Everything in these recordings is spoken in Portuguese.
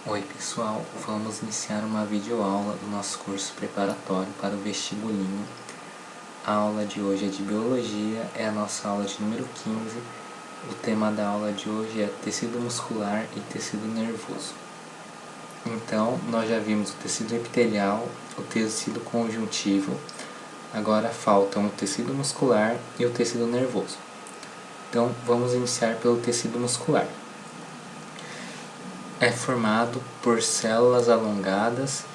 Oi pessoal, vamos iniciar uma videoaula do nosso curso preparatório para o vestibulinho. A aula de hoje é de Biologia, é a nossa aula de número 15. O tema da aula de hoje é tecido muscular e tecido nervoso. Então, nós já vimos o tecido epitelial, o tecido conjuntivo, agora faltam o tecido muscular e o tecido nervoso. Então, vamos iniciar pelo tecido muscular. É formado por células alongadas,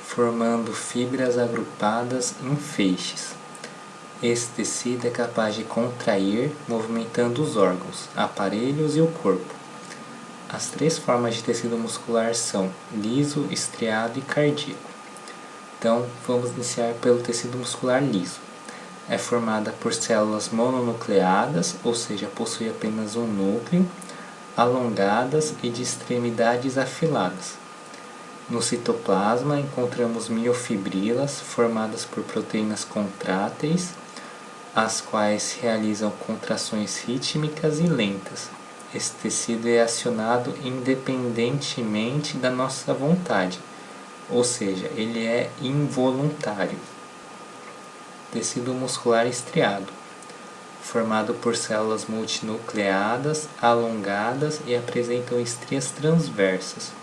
formando fibras agrupadas em feixes. Esse tecido é capaz de contrair, movimentando os órgãos, aparelhos e o corpo. As três formas de tecido muscular são liso, estriado e cardíaco. Então, vamos iniciar pelo tecido muscular liso. É formada por células mononucleadas, ou seja, possui apenas um núcleo, alongadas e de extremidades afiladas. No citoplasma encontramos miofibrilas formadas por proteínas contráteis, as quais realizam contrações rítmicas e lentas. Esse tecido é acionado independentemente da nossa vontade, ou seja, ele é involuntário. Tecido muscular estriado, formado por células multinucleadas, alongadas e apresentam estrias transversas.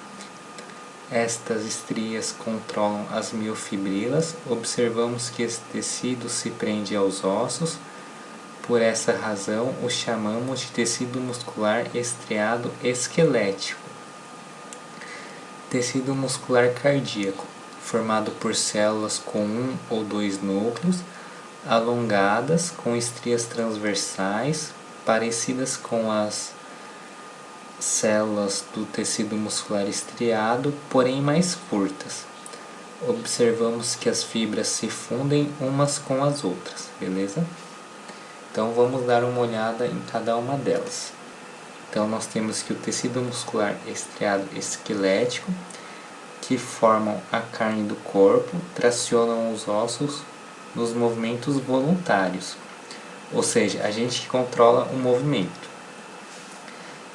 Estas estrias controlam as miofibrilas. Observamos que esse tecido se prende aos ossos. Por essa razão, o chamamos de tecido muscular estriado esquelético. Tecido muscular cardíaco, formado por células com um ou dois núcleos, alongadas, com estrias transversais, parecidas com as células do tecido muscular estriado, porém mais curtas. Observamos que as fibras se fundem umas com as outras, beleza? Então vamos dar uma olhada em cada uma delas. Então nós temos que o tecido muscular estriado esquelético, que formam a carne do corpo, tracionam os ossos nos movimentos voluntários, ou seja, a gente que controla o movimento.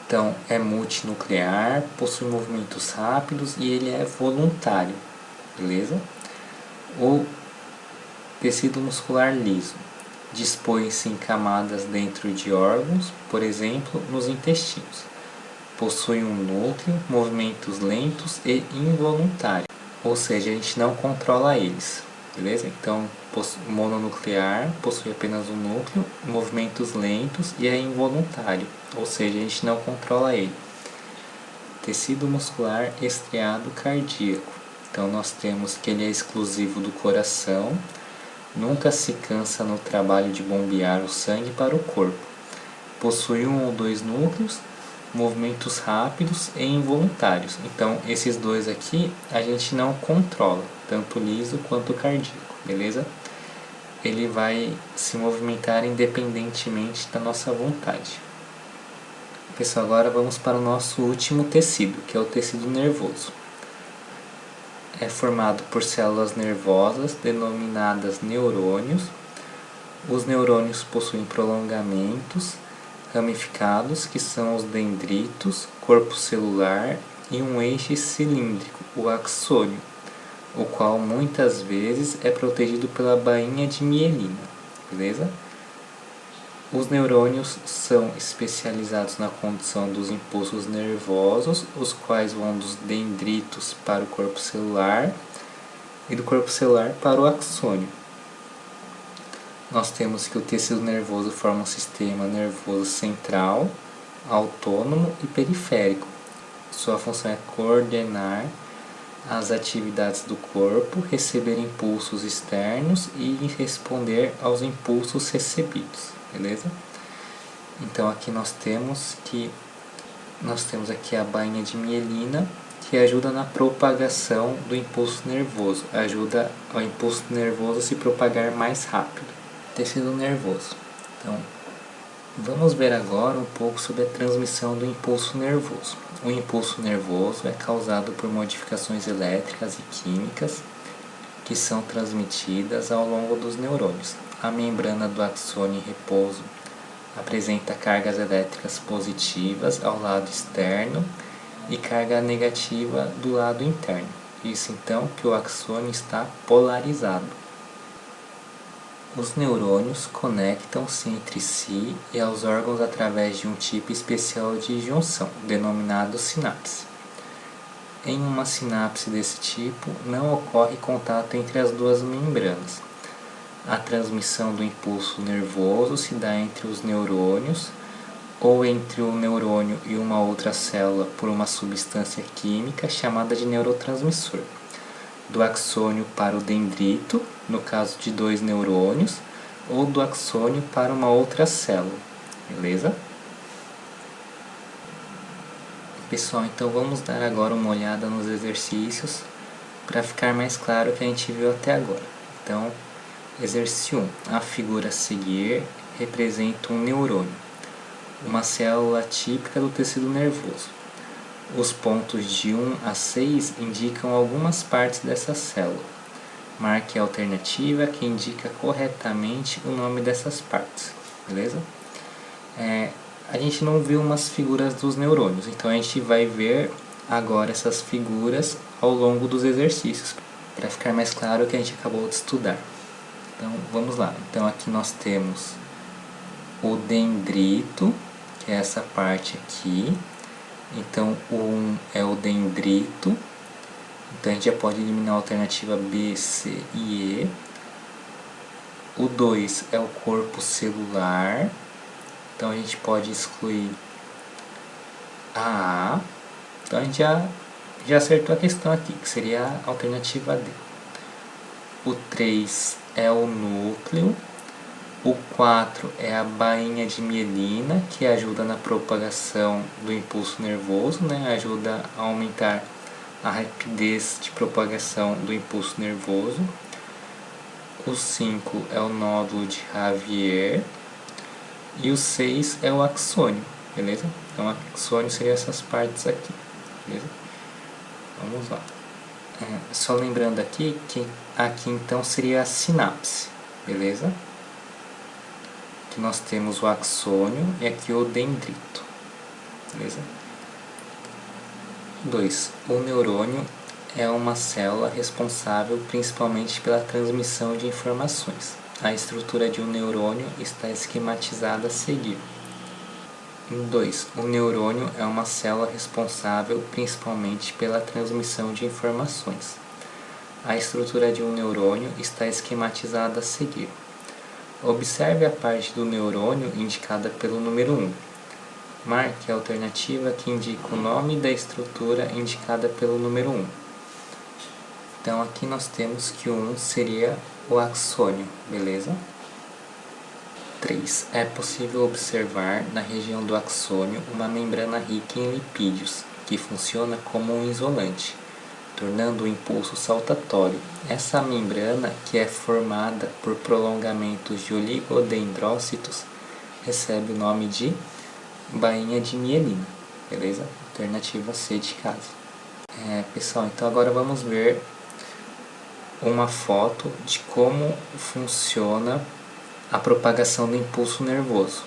Então, é multinuclear, possui movimentos rápidos e ele é voluntário, beleza? O tecido muscular liso dispõe-se em camadas dentro de órgãos, por exemplo, nos intestinos. Possui um núcleo, movimentos lentos e involuntários, ou seja, a gente não controla eles. Beleza? Então, mononuclear, possui apenas um núcleo, movimentos lentos e é involuntário, ou seja, a gente não controla ele. Tecido muscular estriado cardíaco. Então, nós temos que ele é exclusivo do coração, nunca se cansa no trabalho de bombear o sangue para o corpo. Possui um ou dois núcleos, movimentos rápidos e involuntários. Então, esses dois aqui a gente não controla, tanto o liso quanto o cardíaco, beleza? Ele vai se movimentar independentemente da nossa vontade. Pessoal, agora vamos para o nosso último tecido, que é o tecido nervoso. É formado por células nervosas denominadas neurônios. Os neurônios possuem prolongamentos ramificados, que são os dendritos, corpo celular e um eixo cilíndrico, o axônio, o qual muitas vezes é protegido pela bainha de mielina, beleza? Os neurônios são especializados na condução dos impulsos nervosos, os quais vão dos dendritos para o corpo celular e do corpo celular para o axônio. Nós temos que o tecido nervoso forma um sistema nervoso central, autônomo e periférico. Sua função é coordenar as atividades do corpo, receber impulsos externos e responder aos impulsos recebidos, beleza? Então aqui nós temos aqui a bainha de mielina, que ajuda na propagação do impulso nervoso, ajuda ao impulso nervoso se propagar mais rápido. Tecido nervoso. Então, vamos ver agora um pouco sobre a transmissão do impulso nervoso. O impulso nervoso é causado por modificações elétricas e químicas que são transmitidas ao longo dos neurônios. A membrana do axônio em repouso apresenta cargas elétricas positivas ao lado externo e carga negativa do lado interno. Isso então que o axônio está polarizado. Os neurônios conectam-se entre si e aos órgãos através de um tipo especial de junção, denominado sinapse. Em uma sinapse desse tipo, não ocorre contato entre as duas membranas. A transmissão do impulso nervoso se dá entre os neurônios ou entre o neurônio e uma outra célula por uma substância química chamada de neurotransmissor. Do axônio para o dendrito, no caso de 2 neurônios, ou do axônio para uma outra célula, beleza? Pessoal, então vamos dar agora uma olhada nos exercícios para ficar mais claro o que a gente viu até agora. Então, exercício 1. A figura a seguir representa um neurônio, uma célula típica do tecido nervoso. Os pontos de 1 a 6 indicam algumas partes dessa célula. Marque a alternativa que indica corretamente o nome dessas partes, beleza? A gente não viu umas figuras dos neurônios, então a gente vai ver agora essas figuras ao longo dos exercícios, para ficar mais claro o que a gente acabou de estudar. Então vamos lá. Então aqui nós temos o dendrito, que é essa parte aqui. Então o 1 é o dendrito, então a gente já pode eliminar a alternativa B, C e E. O 2 é o corpo celular, então a gente pode excluir a A. Então a gente já acertou a questão aqui, que seria a alternativa D. O 3 é o núcleo. O 4 é a bainha de mielina, que ajuda na propagação do impulso nervoso, né? Ajuda a aumentar a rapidez de propagação do impulso nervoso. O 5 é o nódulo de Javier. E o 6 é o axônio, beleza? Então, o axônio seria essas partes aqui, beleza? Vamos lá. Só lembrando aqui que aqui então seria a sinapse, beleza? Aqui nós temos o axônio e aqui o dendrito, beleza? 2. O neurônio é uma célula responsável principalmente pela transmissão de informações. A estrutura de um neurônio está esquematizada a seguir. 2. O neurônio é uma célula responsável principalmente pela transmissão de informações. A estrutura de um neurônio está esquematizada a seguir. Observe a parte do neurônio indicada pelo número 1. Marque a alternativa que indica o nome da estrutura indicada pelo número 1. Então aqui nós temos que o 1 seria o axônio, beleza? 3. É possível observar na região do axônio uma membrana rica em lipídios, que funciona como um isolante, tornando o impulso saltatório. Essa membrana, que é formada por prolongamentos de oligodendrócitos, recebe o nome de bainha de mielina, beleza? Alternativa C de casa. Pessoal, então agora vamos ver uma foto de como funciona a propagação do impulso nervoso.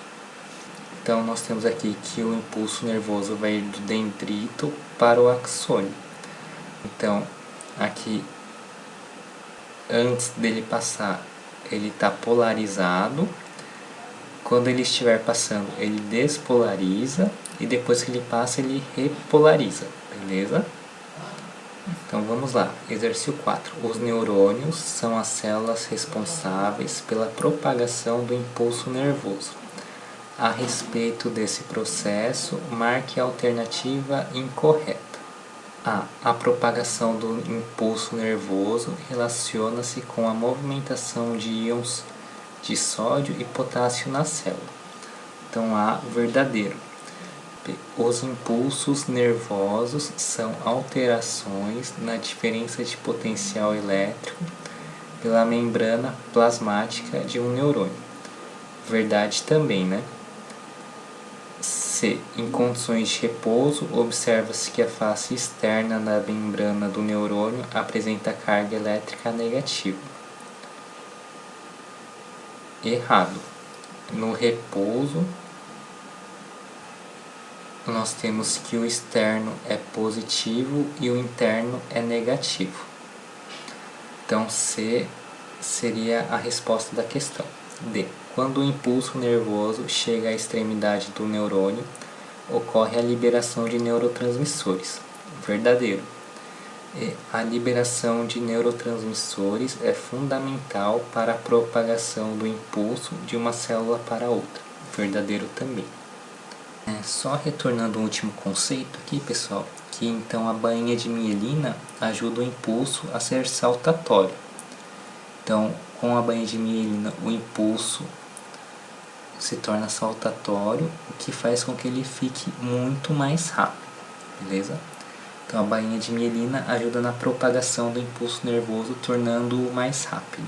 Então nós temos aqui que o impulso nervoso vai do dendrito para o axônio. Então aqui, antes dele passar, ele está polarizado. Quando ele estiver passando, ele despolariza, e depois que ele passa, ele repolariza, beleza? Então vamos lá, exercício 4. Os neurônios são as células responsáveis pela propagação do impulso nervoso. A respeito desse processo, marque a alternativa incorreta. A. A propagação do impulso nervoso relaciona-se com a movimentação de íons de sódio e potássio na célula. Então A, verdadeiro. Os impulsos nervosos são alterações na diferença de potencial elétrico pela membrana plasmática de um neurônio. Verdade também, né? C. Em condições de repouso, observa-se que a face externa da membrana do neurônio apresenta carga elétrica negativa. Errado. No repouso, nós temos que o externo é positivo e o interno é negativo. Então, C seria a resposta da questão. D. Quando o impulso nervoso chega à extremidade do neurônio, ocorre a liberação de neurotransmissores. Verdadeiro. E a liberação de neurotransmissores é fundamental para a propagação do impulso de uma célula para outra. Verdadeiro também. Só retornando ao último conceito aqui, pessoal, que então a bainha de mielina ajuda o impulso a ser saltatório. Então, com a bainha de mielina, o impulso se torna saltatório, o que faz com que ele fique muito mais rápido, beleza? Então, a bainha de mielina ajuda na propagação do impulso nervoso, tornando-o mais rápido.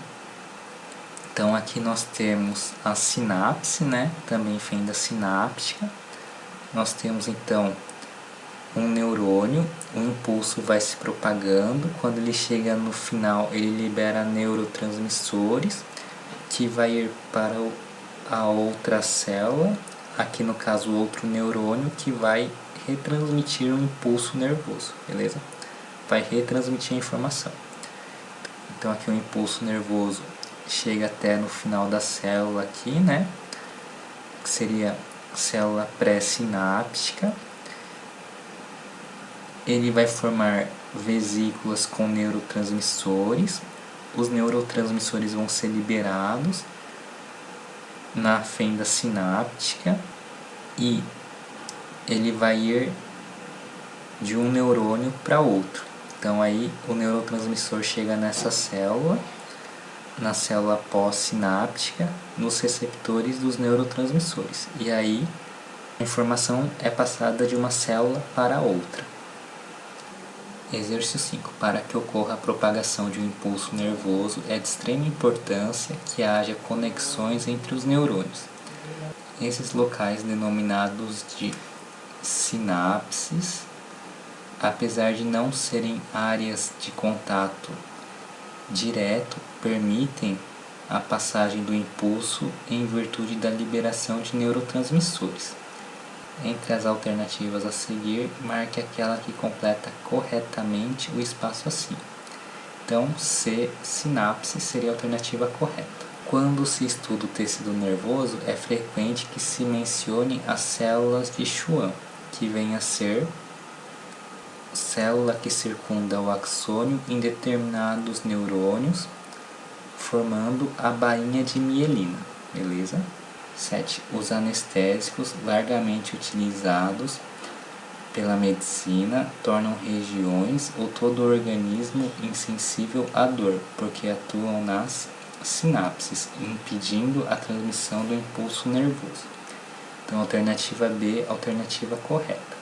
Então, aqui nós temos a sinapse, né? Também fenda sináptica. Nós temos, então, um neurônio, o impulso vai se propagando, quando ele chega no final ele libera neurotransmissores, que vai ir para a outra célula, aqui no caso outro neurônio, que vai retransmitir o impulso nervoso, beleza? Vai retransmitir a informação. Então aqui o impulso nervoso chega até no final da célula aqui, né? Que seria a célula pré-sináptica. Ele vai formar vesículas com neurotransmissores. Os neurotransmissores vão ser liberados na fenda sináptica e ele vai ir de um neurônio para outro. Então aí o neurotransmissor chega nessa célula, na célula pós-sináptica, nos receptores dos neurotransmissores. E aí a informação é passada de uma célula para outra. Exercício 5. Para que ocorra a propagação de um impulso nervoso, é de extrema importância que haja conexões entre os neurônios. Esses locais, denominados de sinapses, apesar de não serem áreas de contato direto, permitem a passagem do impulso em virtude da liberação de neurotransmissores. Entre as alternativas a seguir, marque aquela que completa corretamente o espaço acima. Então, C, sinapse, seria a alternativa correta. Quando se estuda o tecido nervoso, é frequente que se mencione as células de Schwann, que vem a ser célula que circunda o axônio em determinados neurônios, formando a bainha de mielina, beleza? 7. Os anestésicos largamente utilizados pela medicina tornam regiões ou todo o organismo insensível à dor, porque atuam nas sinapses, impedindo a transmissão do impulso nervoso. Então, alternativa B, alternativa correta.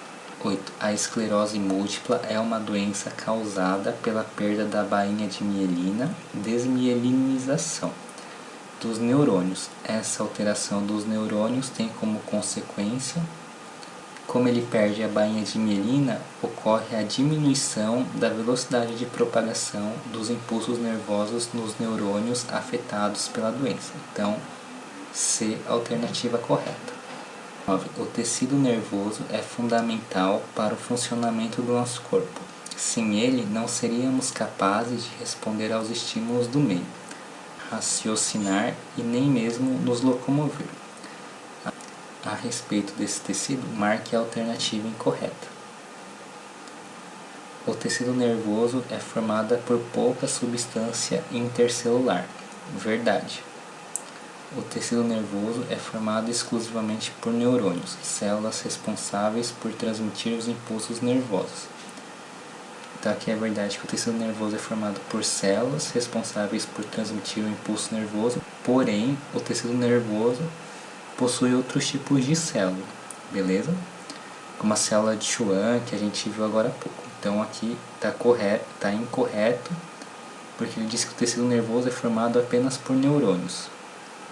8. A esclerose múltipla é uma doença causada pela perda da bainha de mielina, desmielinização dos neurônios. Essa alteração dos neurônios tem como consequência, como ele perde a bainha de mielina, ocorre a diminuição da velocidade de propagação dos impulsos nervosos nos neurônios afetados pela doença. Então, C, alternativa correta. 9. O tecido nervoso é fundamental para o funcionamento do nosso corpo. Sem ele, não seríamos capazes de responder aos estímulos do meio, raciocinar e nem mesmo nos locomover. A respeito desse tecido, marque a alternativa incorreta. O tecido nervoso é formado por pouca substância intercelular. Verdade. O tecido nervoso é formado exclusivamente por neurônios, células responsáveis por transmitir os impulsos nervosos. Então aqui é verdade que o tecido nervoso é formado por células responsáveis por transmitir o impulso nervoso, porém o tecido nervoso possui outros tipos de célula, beleza? Como a célula de Schwann que a gente viu agora há pouco. Então aqui está incorreto, porque ele diz que o tecido nervoso é formado apenas por neurônios.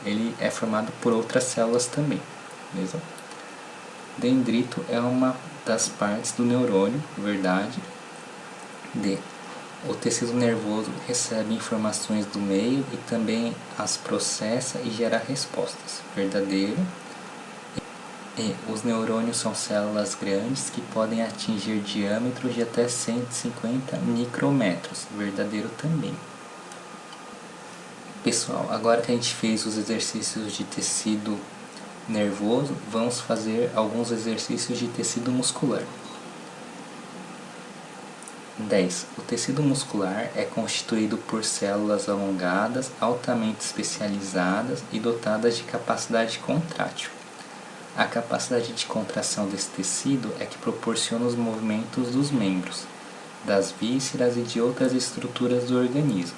Ele é formado por outras células também, beleza? Dendrito é uma das partes do neurônio, verdade. D. O tecido nervoso recebe informações do meio e também as processa e gera respostas, verdadeiro. E os neurônios são células grandes que podem atingir diâmetros de até 150 micrômetros, verdadeiro também. Pessoal, agora que a gente fez os exercícios de tecido nervoso, vamos fazer alguns exercícios de tecido muscular. 10. O tecido muscular é constituído por células alongadas, altamente especializadas e dotadas de capacidade contrátil. A capacidade de contração desse tecido é que proporciona os movimentos dos membros, das vísceras e de outras estruturas do organismo.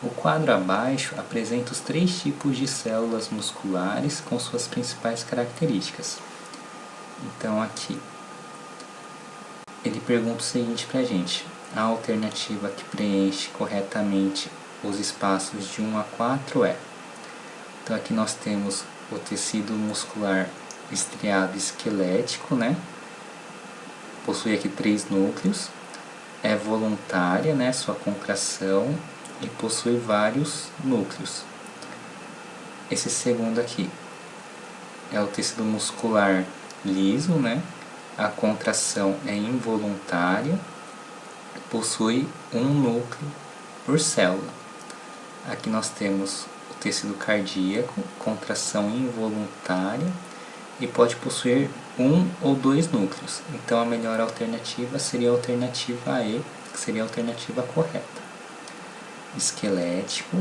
O quadro abaixo apresenta os 3 tipos de células musculares com suas principais características. Então aqui, ele pergunta o seguinte para a gente: a alternativa que preenche corretamente os espaços de 1 a 4 é... Então aqui nós temos o tecido muscular estriado esquelético, né? Possui aqui 3 núcleos, é voluntária, né, sua contração, e possui vários núcleos. Esse segundo aqui é o tecido muscular liso, né? A contração é involuntária, possui um núcleo por célula. Aqui nós temos o tecido cardíaco, contração involuntária, e pode possuir 1 ou 2 núcleos. Então a melhor alternativa seria a alternativa E, que seria a alternativa correta. Esquelético,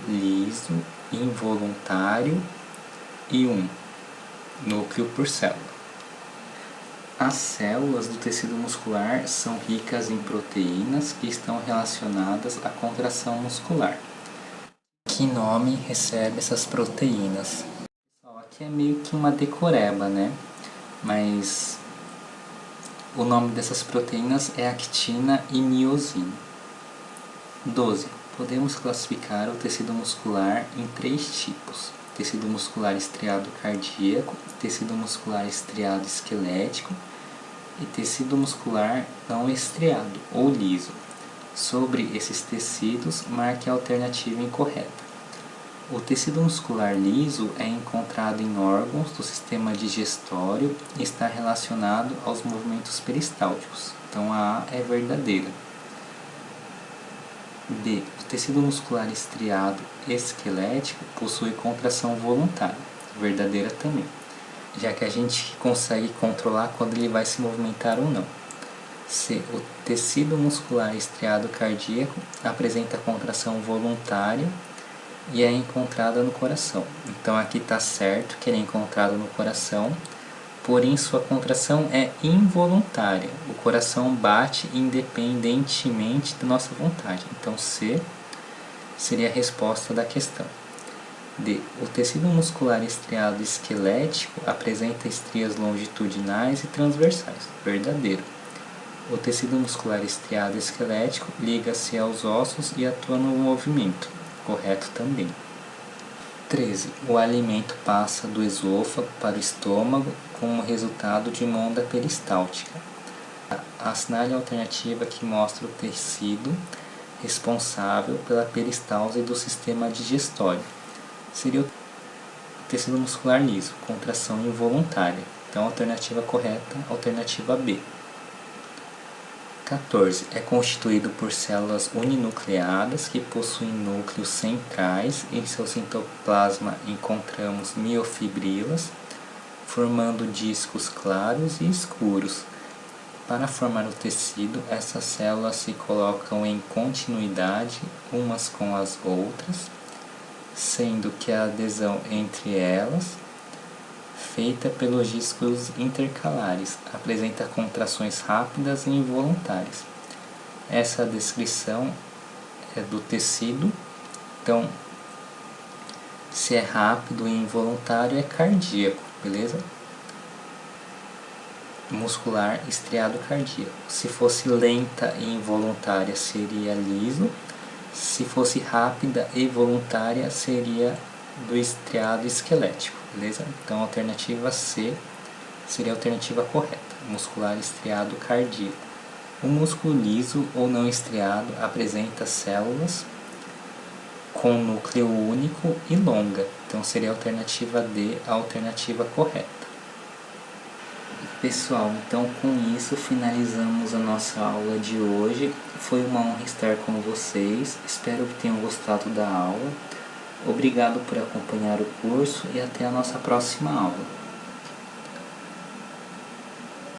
liso, involuntário e 1 núcleo por célula. As células do tecido muscular são ricas em proteínas que estão relacionadas à contração muscular. Que nome recebe essas proteínas? Aqui é meio que uma decoreba, né? Mas o nome dessas proteínas é actina e miosina. 12. Podemos classificar o tecido muscular em 3 tipos: tecido muscular estriado cardíaco, tecido muscular estriado esquelético e tecido muscular não estriado ou liso. Sobre esses tecidos, marque a alternativa incorreta. O tecido muscular liso é encontrado em órgãos do sistema digestório e está relacionado aos movimentos peristálticos. Então a A é verdadeira. B. O tecido muscular estriado esquelético possui contração voluntária, verdadeira também, já que a gente consegue controlar quando ele vai se movimentar ou não. C. O tecido muscular estriado cardíaco apresenta contração voluntária e é encontrada no coração. Então aqui está certo que ele é encontrado no coração, porém sua contração é involuntária. O coração bate independentemente da nossa vontade. Então C seria a resposta da questão. D. O tecido muscular estriado esquelético apresenta estrias longitudinais e transversais. Verdadeiro. O tecido muscular estriado esquelético liga-se aos ossos e atua no movimento. Correto também. 13. O alimento passa do esôfago para o estômago como resultado de uma onda peristáltica. Assinale a alternativa que mostra o tecido responsável pela peristalse do sistema digestório. Seria o tecido muscular liso, contração involuntária. Então, a alternativa correta, alternativa B. 14. É constituído por células uninucleadas que possuem núcleos centrais. Em seu citoplasma encontramos miofibrilas, formando discos claros e escuros. Para formar o tecido, essas células se colocam em continuidade umas com as outras, sendo que a adesão entre elas, feita pelos discos intercalares, apresenta contrações rápidas e involuntárias. Essa descrição é do tecido, então se é rápido e involuntário é cardíaco, beleza? Muscular estriado cardíaco. Se fosse lenta e involuntária seria liso, se fosse rápida e voluntária seria do estriado esquelético, beleza? Então a alternativa C seria a alternativa correta, muscular estriado cardíaco. O músculo liso ou não estriado apresenta células com núcleo único e longa, então seria a alternativa D a alternativa correta. Pessoal, então com isso finalizamos a nossa aula de hoje. Foi uma honra estar com vocês, espero que tenham gostado da aula. Obrigado por acompanhar o curso e até a nossa próxima aula.